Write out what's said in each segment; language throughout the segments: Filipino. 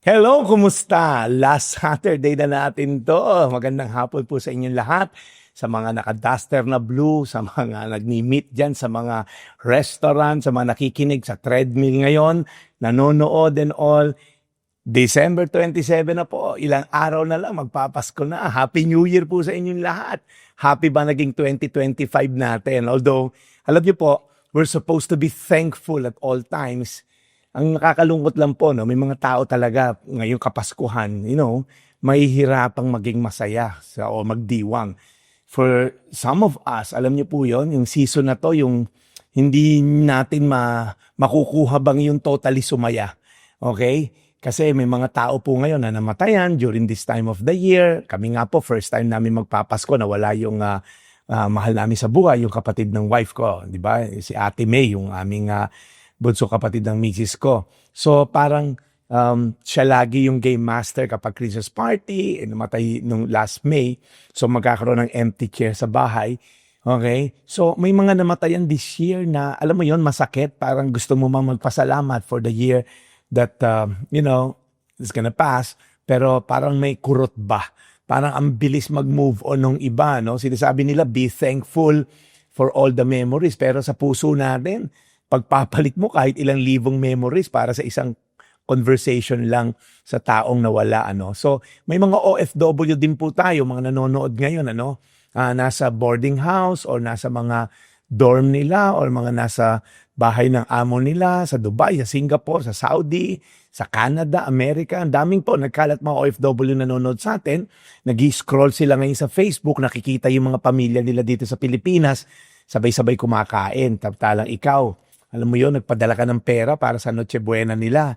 Hello, kumusta? Last Saturday na natin to. Magandang hapon po sa inyong lahat. Sa mga naka-duster na blue, sa mga nagni-meet dyan, sa mga restaurant, sa mga nakikinig sa treadmill ngayon, nanonood and all. December 27 na po, ilang araw na lang, magpapasko na. Happy New Year po sa inyong lahat. Happy ba naging 2025 natin? Although, alam niyo po, we're supposed to be thankful at all times. Ang nakakalungkot lang po, no, may mga tao talaga ngayong Kapaskuhan, mahihirapang maging masaya o magdiwang. For some of us, alam niyo po yon, yung season na to, yung hindi natin makukuha bang yung totally sumaya. Okay? Kasi may mga tao po ngayon na namatayan during this time of the year. Kami nga po, first time namin magpapasko, nawala yung mahal namin sa buhay, yung kapatid ng wife ko, di ba? Si Ate May, yung aming bunso kapatid ng misis ko. So parang siya lagi yung game master kapag Christmas party, namatay nung last May. So magkakaroon ng empty chair sa bahay. Okay? So may mga namatayan this year na, alam mo yon, masakit. Parang gusto mo mang magpasalamat for the year that, is gonna pass. Pero parang may kurot ba? Parang ang bilis mag-move on ng iba. No? Sinasabi nila, be thankful for all the memories. Pero sa puso natin, pagpapalit mo kahit ilang libong memories para sa isang conversation lang sa taong nawala. So, may mga OFW din po tayo, mga nanonood ngayon, nasa boarding house or nasa mga dorm nila or mga nasa bahay ng amo nila sa Dubai, sa Singapore, sa Saudi, sa Canada, America. Ang daming po, nagkalat mga OFW nanonood sa atin. Nag-scroll sila ngayon sa Facebook, nakikita yung mga pamilya nila dito sa Pilipinas, sabay-sabay kumakain. Taptalang ikaw, alam mo yon, nagpadala ka ng pera para sa Noche Buena nila.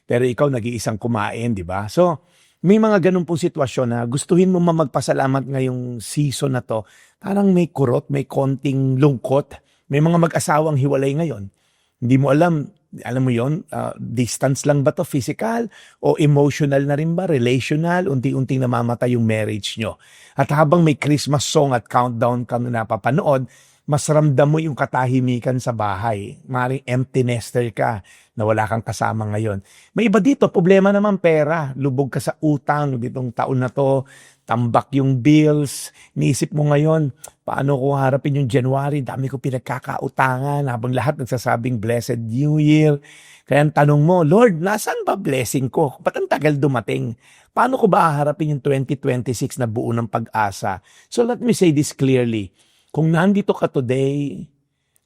Pero ikaw nag-iisang kumain, di ba? So, may mga ganun pong sitwasyon na gustuhin mo magpasalamat ngayong season na to. Parang may kurot, may konting lungkot. May mga mag-asawang hiwalay ngayon. Hindi mo alam mo yon, distance lang ba to, physical o emotional na rin ba, relational, unti-unting namamatay yung marriage nyo. At habang may Christmas song at countdown ka na napapanood, mas ramdam mo yung katahimikan sa bahay. Maring empty nester ka na wala kang kasama ngayon. May iba dito, problema naman pera. Lubog ka sa utang ditong taon na to. Tambak yung bills. Niisip mo ngayon, paano ko harapin yung January? Dami ko pinagkakautangan habang lahat nagsasabing Blessed New Year. Kaya ang tanong mo, Lord, nasaan ba blessing ko? Ba't ang tagal dumating? Paano ko ba haharapin yung 2026 na buo ng pag-asa? So let me say this clearly. Kung nandito ka today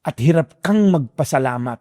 at hirap kang magpasalamat,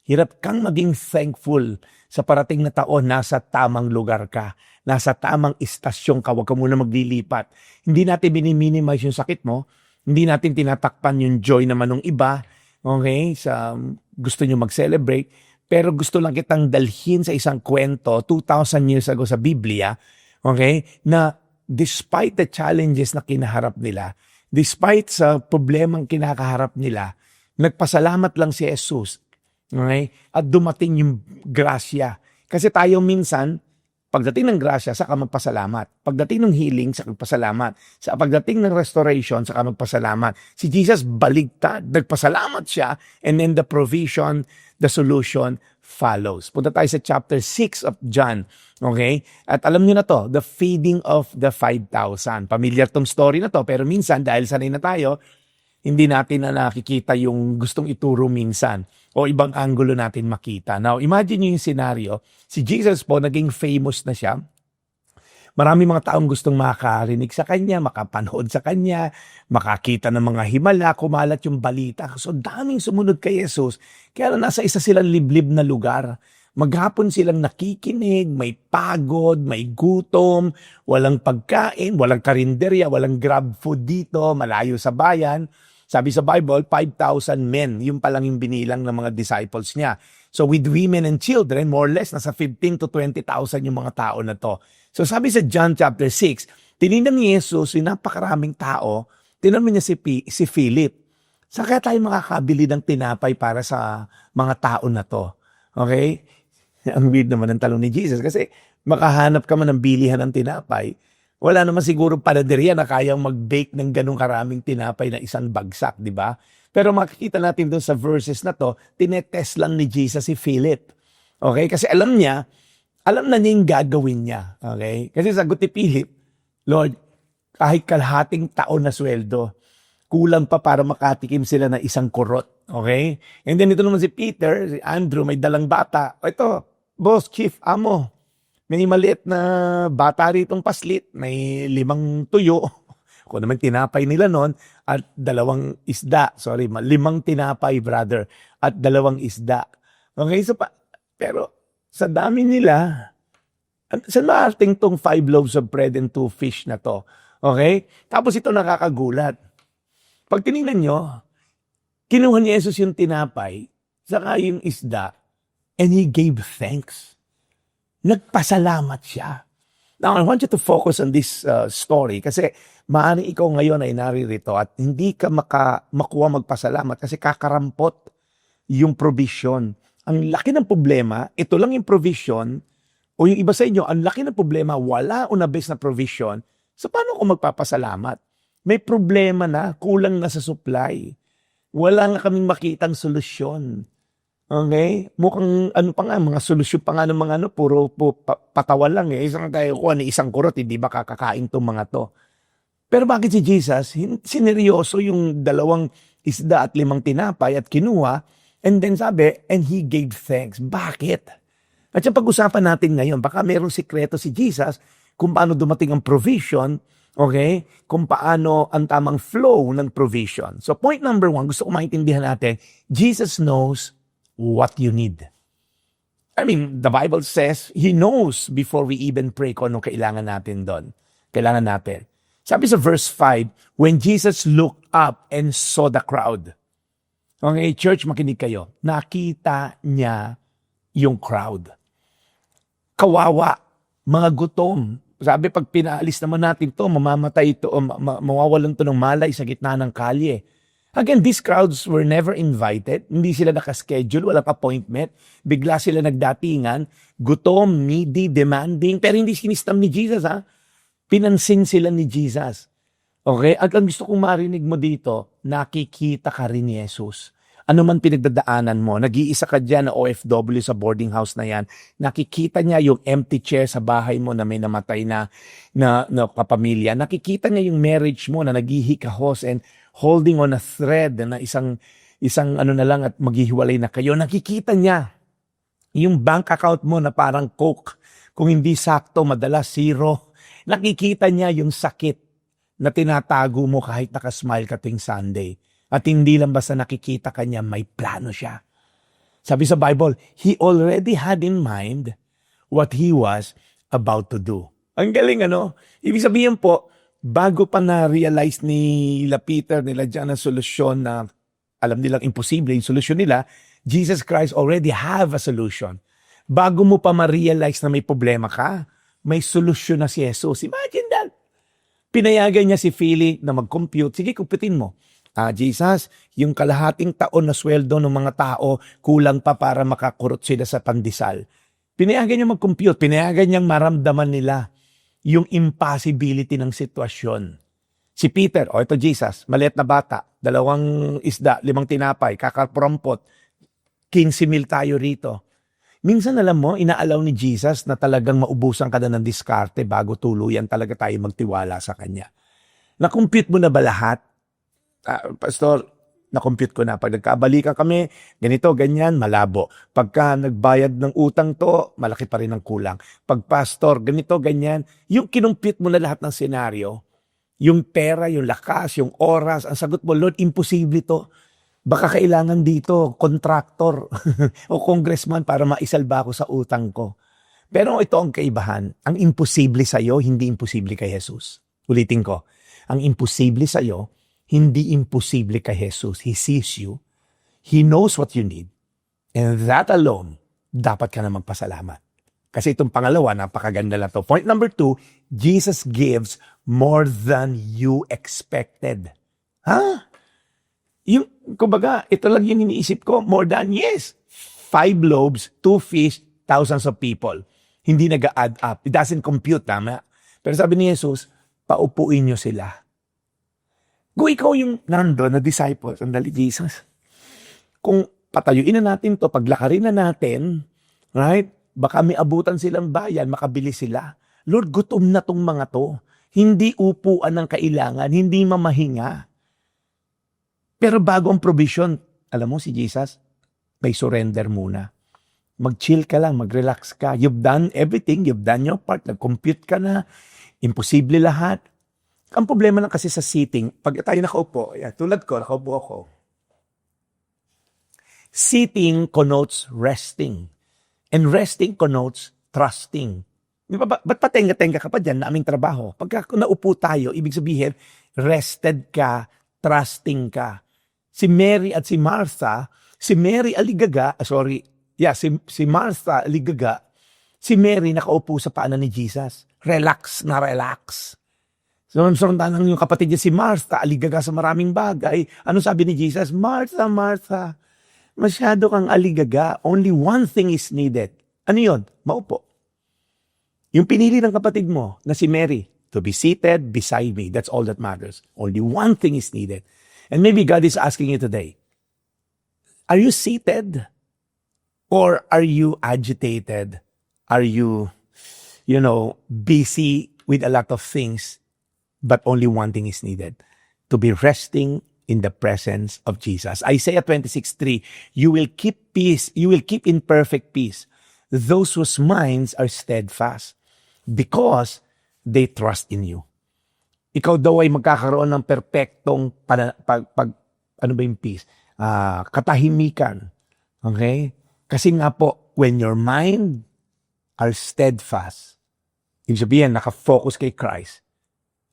hirap kang maging thankful sa parating na taon, nasa tamang lugar ka, nasa tamang istasyon ka, huwag ka muna maglilipat. Hindi natin biniminimize yung sakit mo, hindi natin tinatakpan yung joy naman ng iba, okay, sa gusto nyo mag-celebrate, pero gusto lang kitang dalhin sa isang kwento 2,000 years ago sa Biblia, okay, na despite the challenges na kinaharap nila, despite sa problemang kinakaharap nila, nagpasalamat lang si Jesus. Okay? At dumating yung grasya. Kasi tayo minsan, pagdating ng grasya, saka magpasalamat. Pagdating ng healing, saka magpasalamat. Sa pagdating ng restoration, saka magpasalamat. Si Jesus baligtad, nagpasalamat siya, and then the provision, the solution follows. Punta tayo sa chapter 6 of John. Okay? At alam niyo na to, the feeding of the 5,000. Familiar tong story na to, pero minsan, dahil sanay na tayo, hindi natin na nakikita yung gustong ituro minsan o ibang angulo natin makita. Now, imagine niyo yung scenario. Si Jesus po, naging famous na siya. Marami mga taong gustong makarinig sa kanya, makapanood sa kanya, makakita ng mga himala, kumalat yung balita. So, daming sumunod kay Jesus. Kaya nasa isa silang liblib na lugar. Maghapon silang nakikinig, may pagod, may gutom, walang pagkain, walang karinderya, walang grab food dito, malayo sa bayan. Sabi sa Bible, 5,000 men, yung palang yung binilang ng mga disciples niya. So with women and children, more or less, nasa 15 to 20,000 yung mga tao na to. So sabi sa John chapter 6, tinignan ni Jesus yung napakaraming tao, tinanong niya si Philip, saan kaya tayo makakabili ng tinapay para sa mga tao na to? Okay? Ang weird naman ng tanong ni Jesus kasi makahanap ka man ng bilihan ng tinapay, wala naman siguro panaderia na kayang mag-bake ng ganong karaming tinapay na isang bagsak, di ba? Pero makikita natin doon sa verses na to, tinetest lang ni Jesus si Philip. Okay? Kasi alam niya, Alam na niya yung gagawin niya. Okay? Kasi sagot ni Philip, Lord, kahit kalahating taon na sweldo, kulang pa para makatikim sila ng isang kurot. Okay? And then ito naman si Peter, si Andrew, may dalang bata. Ito, boss, chief, amo, may maliit na bata ritong paslit, may 5 tuyo. Kung naman tinapay nila noon, at 2 isda. Sorry, 5 tinapay, brother, at 2 isda. Okay, so pero sa dami nila, saan maating tong 5 loaves of bread and 2 fish na to? Okay? Tapos ito nakakagulat. Pag tinignan nyo, kinuha ni Jesus yung tinapay, saka yung isda, and He gave thanks. Nagpasalamat siya. Now, I want you to focus on this story kasi maaaring ikaw ngayon ay naririto at hindi ka makuha magpasalamat kasi kakarampot yung provision. Ang laki ng problema, ito lang yung provision, o yung iba sa inyo, ang laki ng problema, wala unabes na provision. So, paano ako magpapasalamat? May problema na, kulang na sa supply. Wala nga kaming makitang solusyon. Okay? Mukhang ano pa nga, mga solusyon pa nga ng mga puro patawa lang eh. Isang tayo kuha ni isang kurot, hindi ba kakakain tong mga to? Pero bakit si Jesus, sineryoso yung 2 isda at 5 tinapay at kinuha, and then sabi, and He gave thanks. Bakit? At yung pag-usapan natin ngayon, baka mayroong sikreto si Jesus kung paano dumating ang provision, okay? Kung paano ang tamang flow ng provision. So point number 1, gusto ko maintindihan natin, Jesus knows what you need. I mean, the Bible says, He knows before we even pray kung ano kailangan natin doon. Kailangan natin. Sabi sa verse 5, when Jesus looked up and saw the crowd. Okay, church, makinig kayo. Nakita niya yung crowd. Kawawa, mga gutom. Sabi, pag pinaalis naman natin to, mamamatay ito, mawawalan to ng malay sa gitna ng kalye. Again, these crowds were never invited. Hindi sila nakaschedule, walang appointment. Bigla sila nagdatingan, gutom, needy, demanding, pero hindi sinistam ni Jesus, ha? Pinansin sila ni Jesus. Okay? At ang gusto kong marinig mo dito, nakikita ka rin ni Jesus. Ano man pinagdadaanan mo, nag-iisa ka dyan na OFW sa boarding house na yan, nakikita niya yung empty chair sa bahay mo na may namatay na kapamilya. Nakikita niya yung marriage mo na naghihikahos and holding on a thread na isang ano na lang at maghihiwalay na kayo. Nakikita niya yung bank account mo na parang Coke. Kung hindi sakto, madalas zero. Nakikita niya yung sakit na tinatago mo kahit nakasmile ka tuwing Sunday. At hindi lang basta nakikita ka niya, may plano siya. Sabi sa Bible, He already had in mind what He was about to do. Ang galing, ano? Ibig sabihin po, bago pa na-realize nila Peter, nila John ang solusyon na alam nilang imposible yung solusyon nila, Jesus Christ already have a solution. Bago mo pa ma-realize na may problema ka, may solusyon na si Jesus. Imagine that. Pinayagan niya si Philip na mag-compute. Sige, kumputin mo. Jesus, yung kalahating taon na sweldo ng mga tao, kulang pa para makakurot sila sa pandesal. Pinayagan niya mag-compute. Pinayagan niyang maramdaman nila yung impossibility ng sitwasyon. Si Peter, ito Jesus, maliit na bata, 2 isda, 5 tinapay, kakaprampot, 15,000 tayo rito. Minsan alam mo, inaalaw ni Jesus na talagang maubusan ka na ng diskarte bago tuluyan talaga tayo magtiwala sa Kanya. Na-compute mo na ba lahat? Pastor, na-compute ko na. Pag nagkabalikan kami, ganito, ganyan, malabo. Pagka nagbayad ng utang to, malaki pa rin ang kulang. Pag pastor, ganito, ganyan. Yung kinumpute mo na lahat ng senaryo, yung pera, yung lakas, yung oras, ang sagot mo, Lord, imposible to. Baka kailangan dito, contractor o congressman para maisalba ko sa utang ko. Pero ito ang kaibahan. Ang imposible sa'yo, hindi imposible kay Jesus. Ulitin ko. Ang imposible sa'yo, hindi imposible kay Jesus. He sees you. He knows what you need. And that alone, dapat ka na magpasalamat. Kasi itong pangalawa, napakaganda na to. Point number 2, Jesus gives more than you expected. Ha? Yung, kumbaga, ito lang yung iniisip ko, more than, yes. 5 loaves, 2 fish, thousands of people. Hindi nag-add up. It doesn't compute, tama? Pero sabi ni Jesus, paupuin nyo sila. Kung ikaw yung nandun na disciple, sandali Jesus, kung patayuin na natin to, paglakarin na natin, right? Baka may abutan silang bayan, makabili sila. Lord, gutom na tong mga to. Hindi upuan ng kailangan, hindi mamahinga. Pero bago ang provision, alam mo si Jesus, may surrender muna. Mag-chill ka lang, mag-relax ka. You've done everything, you've done your part, nag-compute ka na, imposible lahat. Ang problema lang kasi sa sitting, pag tayo nakaupo, tulad ko, nakaupo ako. Sitting connotes resting. And resting connotes trusting. Ba't patenga-tenga ka pa dyan na aming trabaho? Pagka naupo tayo, ibig sabihin, rested ka, trusting ka. Si Mary at si Martha, si Mary aligaga, si Martha aligaga, si Mary nakaupo sa paanan ni Jesus. Relax na relax. So, tanong yung kapatid niya si Martha, aligaga sa maraming bagay. Ano sabi ni Jesus? Martha, Martha, masyado kang aligaga. Only one thing is needed. Ano yun? Maupo. Yung pinili ng kapatid mo na si Mary, to be seated beside me. That's all that matters. Only one thing is needed. And maybe God is asking you today, are you seated? Or are you agitated? Are you, busy with a lot of things? But only one thing is needed, to be resting in the presence of Jesus. Isaiah 26:3, you will keep peace, you will keep in perfect peace those whose minds are steadfast because they trust in you. Ikaw daw ay magkakaroon ng perpektong peace? Katahimikan. Okay? Kasi nga po, when your mind are steadfast, ibig sabihin, nakafocus kay Christ,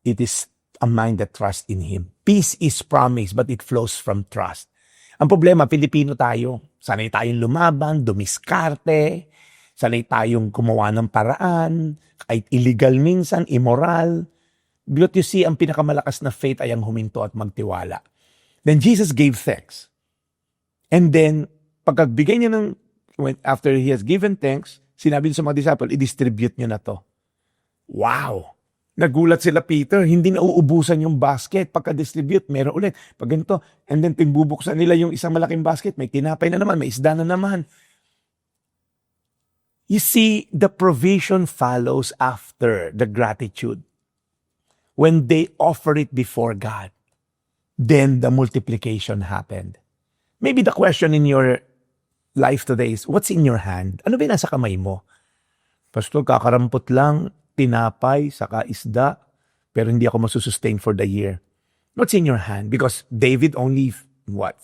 it is a mind that trusts in Him. Peace is promised, but it flows from trust. Ang problema, Pilipino tayo. Sanay tayong lumaban, dumiskarte, sanay tayong gumawa ng paraan, kahit illegal minsan, immoral. But you see, ang pinakamalakas na faith ay ang huminto at magtiwala. Then Jesus gave thanks. And then, pagkagbigay niya after He has given thanks, sinabi niya sa mga disciple, i-distribute niyo na to. Wow! Nagulat sila Peter, hindi na uubusan yung basket. Pagka-distribute, meron ulit. Pag ganito, and then bubuksan nila yung isang malaking basket, may tinapay na naman, may isda na naman. You see, the provision follows after the gratitude. When they offer it before God, then the multiplication happened. Maybe the question in your life today is, what's in your hand? Ano ba nasa kamay mo? Pastor, kakarampot lang, tinapay, saka isda, pero hindi ako masusustain for the year. What's in your hand? Because David only, 5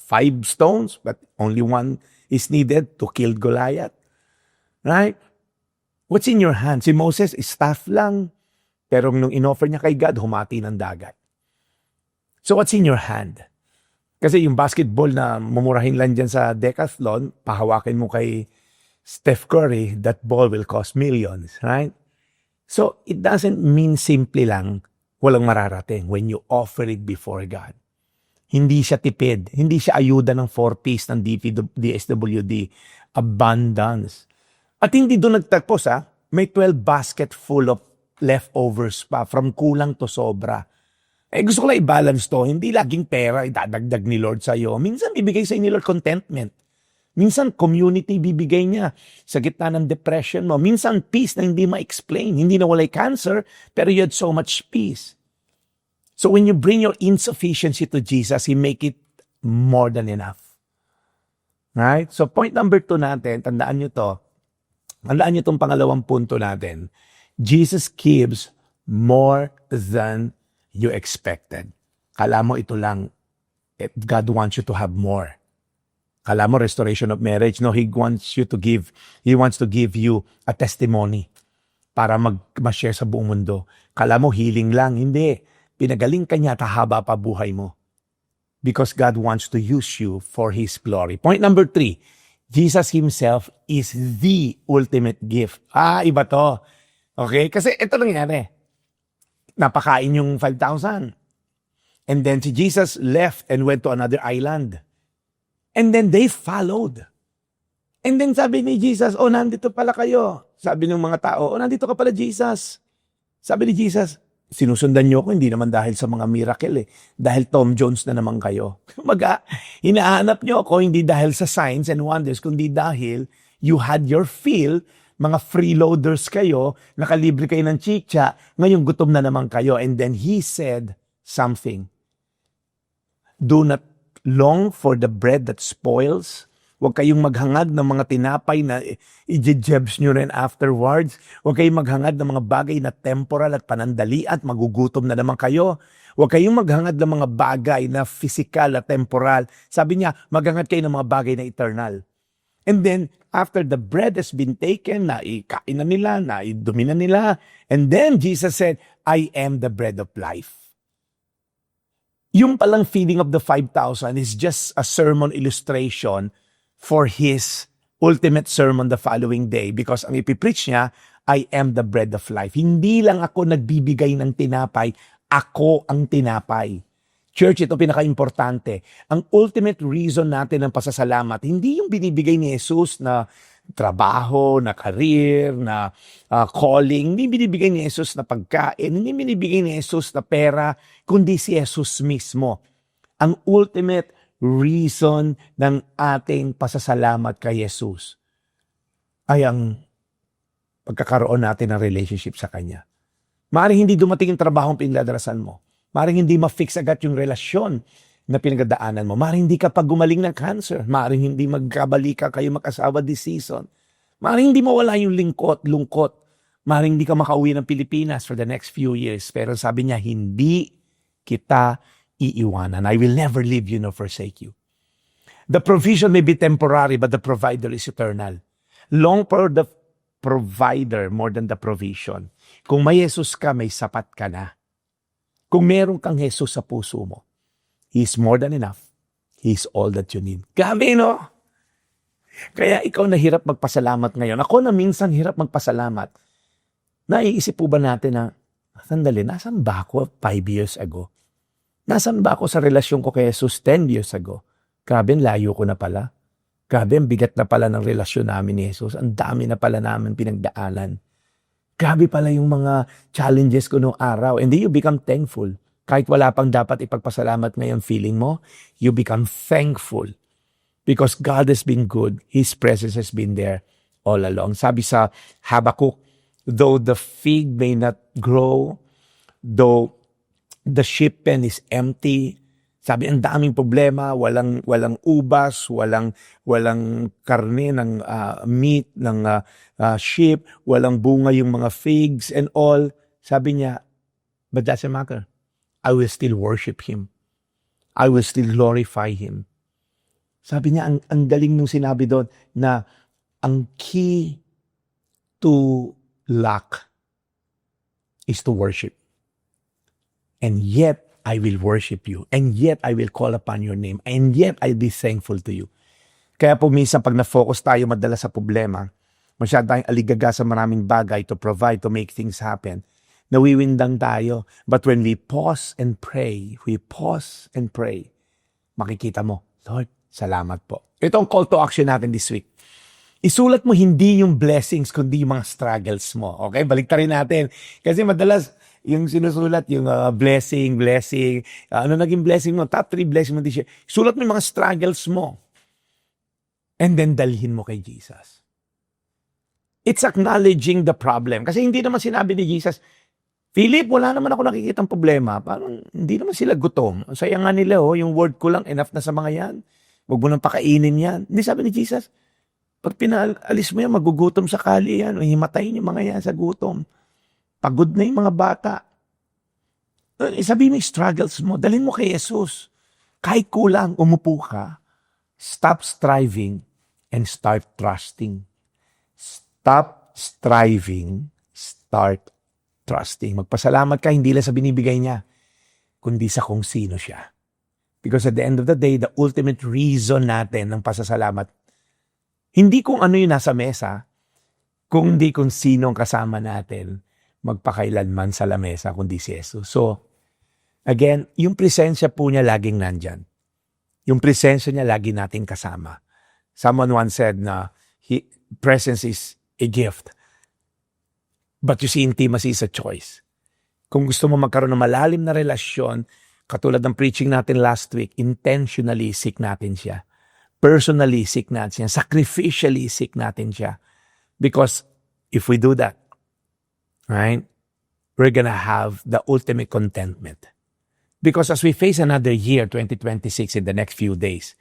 stones, but only one is needed to kill Goliath. Right? What's in your hand? Si Moses, staff lang, pero nung inoffer niya kay God, humati ng dagat. So what's in your hand? Kasi yung basketball na mumurahin lang dyan sa Decathlon, pahawakin mo kay Steph Curry, that ball will cost millions, right? So, it doesn't mean simply lang walang mararating when you offer it before God. Hindi siya tipid. Hindi siya ayuda ng 4-piece ng DSWD. Abundance. At hindi doon nagtagpos, may 12 basket full of leftovers pa from kulang to sobra. Gusto ko lang i-balance to. Hindi laging pera idadagdag ni Lord sa'yo. Minsan bibigay sa'yo ni Lord contentment. Minsan, community bibigay niya sa gitna ng depression mo. Minsan, peace na hindi ma-explain. Hindi na walay cancer, pero you had so much peace. So when you bring your insufficiency to Jesus, He make it more than enough. Right? So point number 2 natin, tandaan nyo to. Tandaan nyo itong pangalawang punto natin. Jesus gives more than you expected. Kala mo ito lang. God wants you to have more. Kala mo restoration of marriage, no? He wants to give you a testimony para ma-share sa buong mundo. Kala mo healing lang, hindi. Pinagaling ka niya, tahaba pa buhay mo. Because God wants to use you for His glory. Point number 3, Jesus Himself is the ultimate gift. Iba to. Okay? Kasi ito nangyari. Napakain yung 5,000. And then si Jesus left and went to another island. And then they followed. And then sabi ni Jesus, nandito pala kayo. Sabi ng mga tao, nandito ka pala Jesus. Sabi ni Jesus, sinusundan niyo ako, hindi naman dahil sa mga miracle Dahil Tom Jones na naman kayo. Hinahanap niyo ako, hindi dahil sa signs and wonders, kundi dahil you had your fill mga freeloaders kayo, nakalibre kayo ng chicha, ngayon gutom na naman kayo. And then he said something. Do not long for the bread that spoils. Huwag kayong maghangad ng mga tinapay na i-jebs nyo rin afterwards. Huwag kayong maghangad ng mga bagay na temporal at panandali at magugutom na naman kayo. Huwag kayong maghangad ng mga bagay na physical at temporal. Sabi niya, maghangad kayo ng mga bagay na eternal. And then, after the bread has been taken, naikain na nila, naidumi na nila, and then Jesus said, I am the bread of life. Yung palang feeding of the 5,000 is just a sermon illustration for his ultimate sermon the following day because ang ipipreach niya, I am the bread of life. Hindi lang ako nagbibigay ng tinapay, ako ang tinapay. Church, ito pinaka-importante. Ang ultimate reason natin ng pasasalamat, hindi yung binibigay ni Jesus na trabaho, na career, na calling, hindi binibigay ni Jesus na pagkain, hindi binibigay ni Jesus na pera, kundi si Jesus mismo. Ang ultimate reason ng ating pasasalamat kay Jesus ay ang pagkakaroon natin ng relationship sa Kanya. Maaaring hindi dumating yung trabaho ang pinagdadarasan mo. Maaaring hindi ma-fix agad yung relasyon na pinagdadaanan mo. Maaaring hindi ka pa gumaling ng cancer. Maaaring hindi magkabalika kayo mag-asawa this season. Maaaring hindi mawala yung lungkot. Maaaring hindi ka makauwi ng Pilipinas for the next few years. Pero sabi niya, hindi kita iiwanan. I will never leave you nor forsake you. The provision may be temporary, but the provider is eternal. Long for the provider more than the provision. Kung may Jesus ka, may sapat ka na. Kung meron kang Jesus sa puso mo, He is more than enough. He is all that you need. Grabe, no? Kaya ikaw na hirap magpasalamat ngayon. Ako na minsan hirap magpasalamat. Naiisip po ba natin na, sandali, nasan ba ako 5 years ago? Nasaan ba ako sa relasyon ko kay Jesus 10 years ago? Grabe, layo ko na pala. Grabe, ang bigat na pala ng relasyon namin ni Jesus. Ang dami na pala namin pinagdaanan. Grabe pala yung mga challenges ko noong araw. And then you become thankful. Kahit wala pang dapat ipagpasalamat ngayon feeling mo, you become thankful. Because God has been good. His presence has been there all along. Sabi sa Habakkuk, though the fig may not grow, though the sheep pen is empty. Sabi, ang daming problema, walang ubas, walang karne ng meat ng sheep, walang bunga yung mga figs and all. Sabi niya, but doesn't matter. I will still worship Him. I will still glorify Him. Sabi niya, ang galing nung sinabi doon na ang key to luck is to worship. And yet, I will worship you. And yet, I will call upon your name. And yet, I'll be thankful to you. Kaya po minsan, pag na-focus tayo madalas sa problema, masyado tayong aligaga sa maraming bagay to provide, to make things happen, nawiwindang tayo. But when we pause and pray, makikita mo, Lord, salamat po. Ito ang call to action natin this week. Isulat mo hindi yung blessings, kundi yung mga struggles mo. Okay? Baliktarin natin. Kasi madalas, yung sinusulat, yung blessing. Ano naging blessing mo? Top 3 blessing mo. Sulat mo yung mga struggles mo. And then dalhin mo kay Jesus. It's acknowledging the problem. Kasi hindi naman sinabi ni Jesus, Philip, wala naman ako nakikitang problema. Parang hindi naman sila gutom. Saya nga nila, yung word ko lang, enough na sa mga yan. Huwag mo nang pakainin yan. Hindi sabi ni Jesus, pag pinaalis mo yan, magugutom sa kali yan. Himatayin yung mga yan sa gutom. Pagod na yung mga bata. Sabi mo yung struggles mo, dalhin mo kay Jesus. Kahit kulang, umupo ka. Stop striving and start trusting. Stop striving, start trusting. Magpasalamat ka, hindi lang sa binibigay niya, kundi sa kung sino siya. Because at the end of the day, the ultimate reason natin ng pasasalamat, hindi kung ano yung nasa mesa, kundi kung sino ang kasama natin magpakailanman sa lamesa, kundi si Jesus. So, again, yung presensya po niya laging nandyan. Yung presensya niya lagi natin kasama. Someone once said na presence is a gift. But you see, intimacy is a choice. Kung gusto mo magkaroon ng malalim na relasyon, katulad ng preaching natin last week, intentionally seek natin siya. Personally seek natin siya. Sacrificially seek natin siya. Because If we do that, right, we're gonna have the ultimate contentment. Because as we face another year, 2026, in the next few days,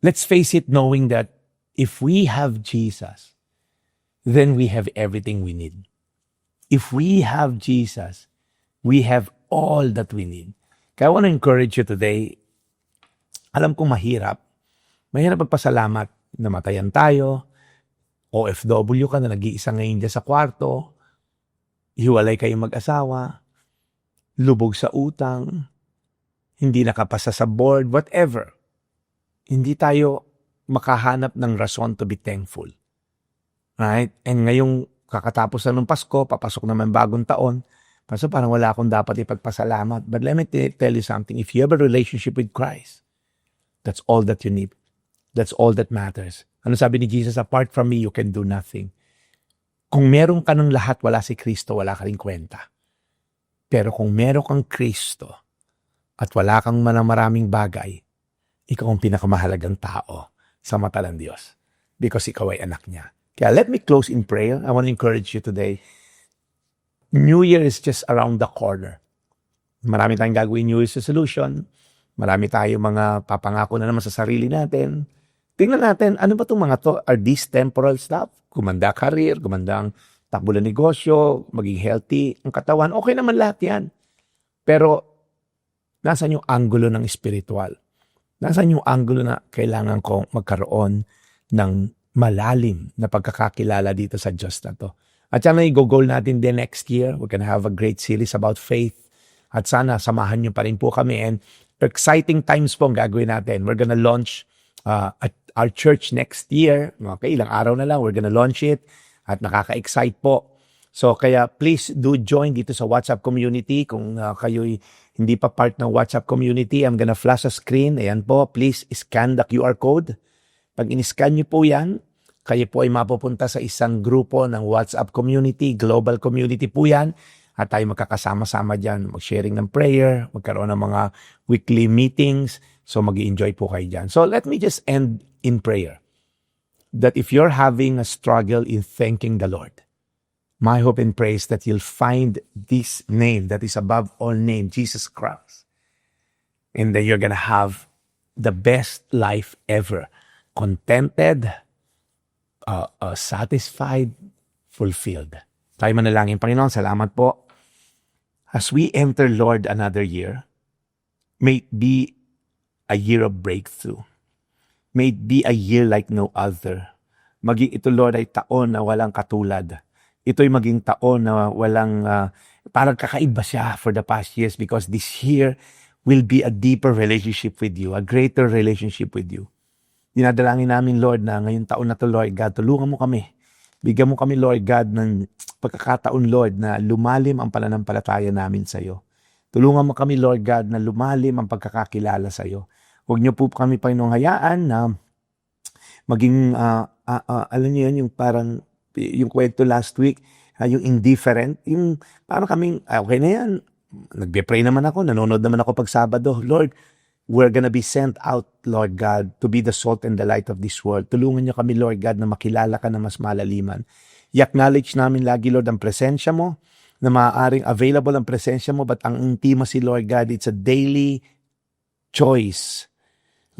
let's face it knowing that if we have Jesus, then we have everything we need. If we have Jesus, we have all that we need. Kaya I want to encourage you today. Alam kong mahirap. Mahirap magpasalamat. Namatayan tayo. OFW ka na nag-iisa ngayon dyan sa kwarto. Hiwalay kayong mag-asawa. Lubog sa utang. Hindi nakapasa sa board. Whatever. Hindi tayo makahanap ng rason to be thankful. Right? And ngayong kakatapos na ng Pasko, papasok naman bagong taon. So parang wala akong dapat ipagpasalamat. But let me tell you something. If you have a relationship with Christ, that's all that you need. That's all that matters. Ano sabi ni Jesus? Apart from me, you can do nothing. Kung meron ka ng lahat, wala si Kristo, wala ka rin kwenta. Pero kung meron kang Kristo at wala kang maraming bagay, ikaw ang pinakamahalagang tao sa mata ng Diyos. Because ikaw ay anak niya. Kaya let me close in prayer. I want to encourage you today. New Year is just around the corner. Marami tayong gagawin New Year's resolution. Marami tayong mga papangako na naman sa sarili natin. Tingnan natin, ano ba itong mga to? Are these temporal stuff? Gumanda career, gumanda ang takbo ng negosyo, maging healthy ang katawan. Okay naman lahat yan. Pero, nasaan yung angulo ng spiritual? Nasaan yung angulo na kailangan kong magkaroon ng malalim na pagkakakilala dito sa Diyos na to? At sana i-goal natin din next year. We're gonna have a great series about faith. At sana samahan nyo pa rin po kami. And exciting times po ang gagawin natin. We're gonna launch at our church next year. Okay, ilang araw na lang. We're gonna launch it. At nakaka-excite po. So kaya please do join dito sa WhatsApp community. Kung kayo'y hindi pa part ng WhatsApp community, I'm gonna flash a screen. Ayan po, please scan the QR code. Pag in-scan nyo po yan, kayo po ay mapupunta sa isang grupo ng WhatsApp community, global community po yan. At tayo magkakasama-sama dyan, mag-sharing ng prayer, magkaroon ng mga weekly meetings. So mag-i-enjoy po kayo dyan. So let me just end in prayer. That if you're having a struggle in thanking the Lord, my hope and prayer is that you'll find this name that is above all name, Jesus Christ. And then you're gonna have the best life ever. Contented, satisfied, fulfilled. Tayo manalangin. Panginoon, salamat po. As we enter, Lord, another year, may it be a year of breakthrough. May it be a year like no other. Maging ito, Lord, ay taon na walang katulad. Ito'y maging taon na walang, parang kakaiba siya for the past years because this year will be a deeper relationship with you, a greater relationship with you. Dinadalangin namin, Lord, na ngayong taon na to, Lord God, tulungan mo kami. Bigyan mo kami, Lord God, ng pagkakataon, Lord, na lumalim ang pananampalataya namin sa iyo. Tulungan mo kami, Lord God, na lumalim ang pagkakakilala sa iyo. Huwag niyo po kami, Panginoong, hayaan na maging, alam niyo yun, yung parang, yung kwento last week, yung indifferent, yung parang kaming, okay na yan, nagbe-pray naman ako, nanonood naman ako pag Sabado. Lord, we're gonna be sent out, Lord God, to be the salt and the light of this world. Tulungan niyo kami, Lord God, na makilala ka na mas malaliman. I-acknowledge namin lagi, Lord, ang presensya mo, na maaaring available ang presensya mo, but ang intimacy, Lord God, it's a daily choice,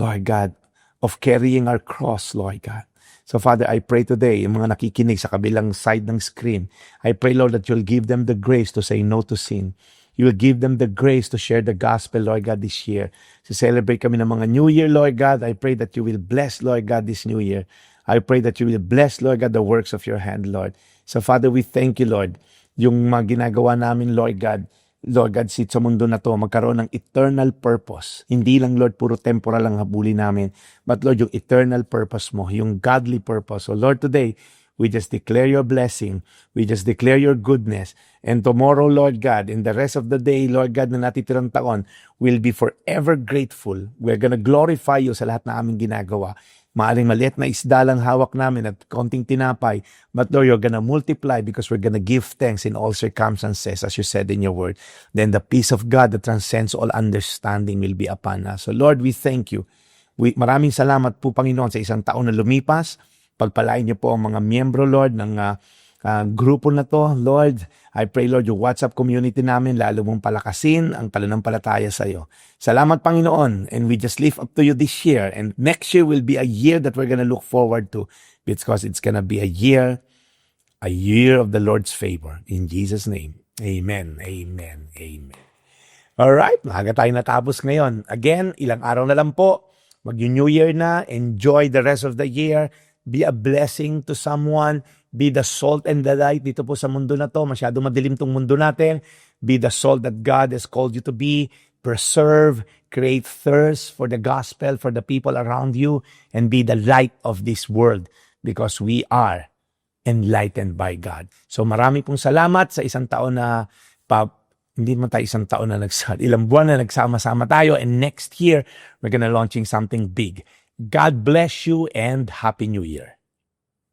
Lord God, of carrying our cross, Lord God. So, Father, I pray today, yung mga nakikinig sa kabilang side ng screen, I pray, Lord, that you'll give them the grace to say no to sin. You will give them the grace to share the gospel, Lord God, this year. To celebrate kami ng mga New Year, Lord God. I pray that you will bless, Lord God, this New Year. I pray that you will bless, Lord God, the works of your hand, Lord. So, Father, we thank you, Lord. Yung mga ginagawa namin, Lord God, sa mundo na to, magkaroon ng eternal purpose. Hindi lang, Lord, puro temporal lang habuli namin. But, Lord, yung eternal purpose mo, yung godly purpose. So, Lord, today, we just declare your blessing. We just declare your goodness. And tomorrow, Lord God, in the rest of the day, Lord God, na natitirang taon, we'll be forever grateful. We're gonna glorify you sa lahat na aming ginagawa. Maaring maliit na isda lang hawak namin at konting tinapay. But Lord, you're gonna multiply because we're gonna give thanks in all circumstances, as you said in your word. Then the peace of God that transcends all understanding will be upon us. So Lord, we thank you. Maraming salamat po, Panginoon, sa isang taon na lumipas. Pagpalain niyo po ang mga miyembro, Lord, ng grupo na to, Lord. I pray, Lord, yung WhatsApp community namin, lalo mong palakasin ang pananampalataya sa iyo. Salamat, Panginoon. And we just lift up to you this year. And next year will be a year that we're gonna look forward to because it's gonna be a year of the Lord's favor. In Jesus' name, amen, amen, amen. Alright, maaga tayo natapos ngayon. Again, ilang araw na lang po. Mag-New Year na. Enjoy the rest of the year. Be a blessing to someone. Be the salt and the light dito po sa mundo na to. Masyado madilim tong mundo natin. Be the salt that God has called you to be. Preserve, create thirst for the gospel, for the people around you, and be the light of this world because we are enlightened by God. So marami pong salamat sa isang taon na hindi man tayo isang taon na ilang buwan na nagsama-sama tayo, and next year we're gonna launching something big. God bless you and Happy New Year.